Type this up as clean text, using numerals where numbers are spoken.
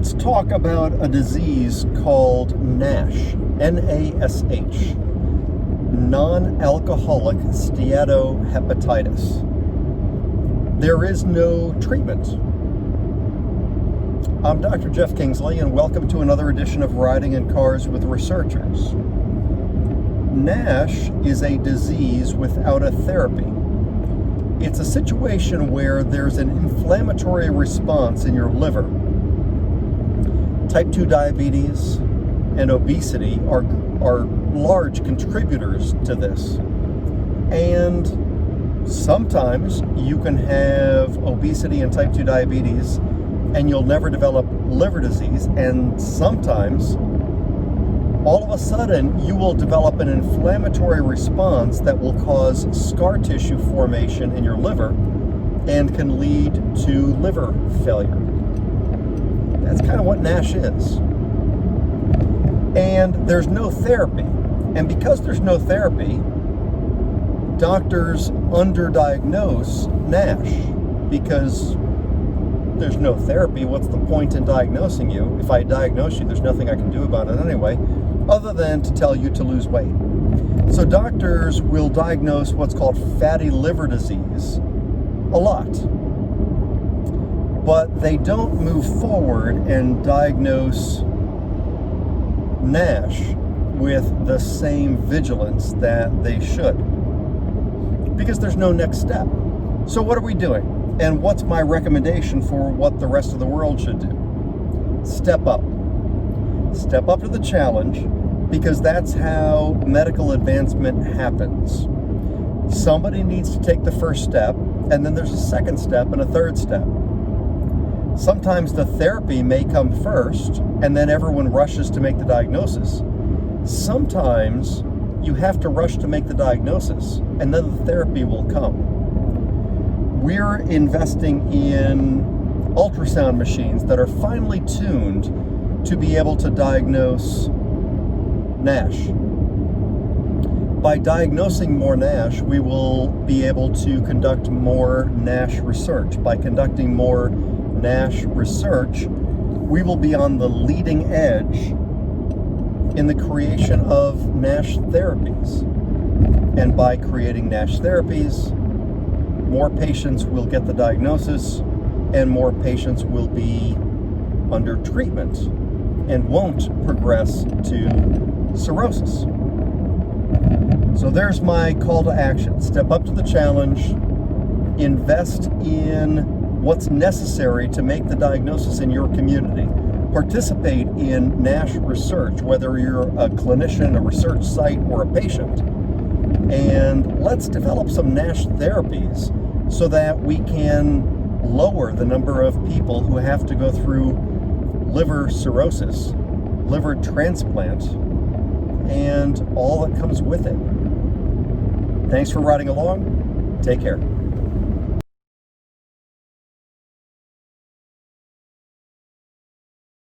Let's talk about a disease called NASH, N-A-S-H, non-alcoholic steatohepatitis. There is no treatment. I'm Dr. Jeff Kingsley, and welcome to another edition of Riding in Cars with Researchers. NASH is a disease without a therapy. It's a situation where there's an inflammatory response in your liver. Type 2 diabetes and obesity are large contributors to this. And sometimes you can have obesity and type 2 diabetes and you'll never develop liver disease, and sometimes all of a sudden you will develop an inflammatory response that will cause scar tissue formation in your liver and can lead to liver failure. That's kind of what NASH is. And there's no therapy. And because there's no therapy, doctors underdiagnose NASH. Because there's no therapy, what's the point in diagnosing you? If I diagnose you, there's nothing I can do about it anyway, other than to tell you to lose weight. So doctors will diagnose what's called fatty liver disease a lot. But they don't move forward and diagnose NASH with the same vigilance that they should, because there's no next step. So what are we doing? And what's my recommendation for what the rest of the world should do? Step up. Step up to the challenge, because that's how medical advancement happens. Somebody needs to take the first step, and then there's a second step and a third step. Sometimes the therapy may come first, and then everyone rushes to make the diagnosis. Sometimes you have to rush to make the diagnosis, and then the therapy will come. We're investing in ultrasound machines that are finely tuned to be able to diagnose NASH. By diagnosing more NASH, we will be able to conduct more NASH research. By conducting more NASH research, we will be on the leading edge in the creation of NASH therapies. And by creating NASH therapies, more patients will get the diagnosis, and more patients will be under treatment and won't progress to cirrhosis. So there's my call to action. Step up to the challenge, invest in what's necessary to make the diagnosis in your community. Participate in NASH research, whether you're a clinician, a research site, or a patient. And let's develop some NASH therapies so that we can lower the number of people who have to go through liver cirrhosis, liver transplant, and all that comes with it. Thanks for riding along. Take care.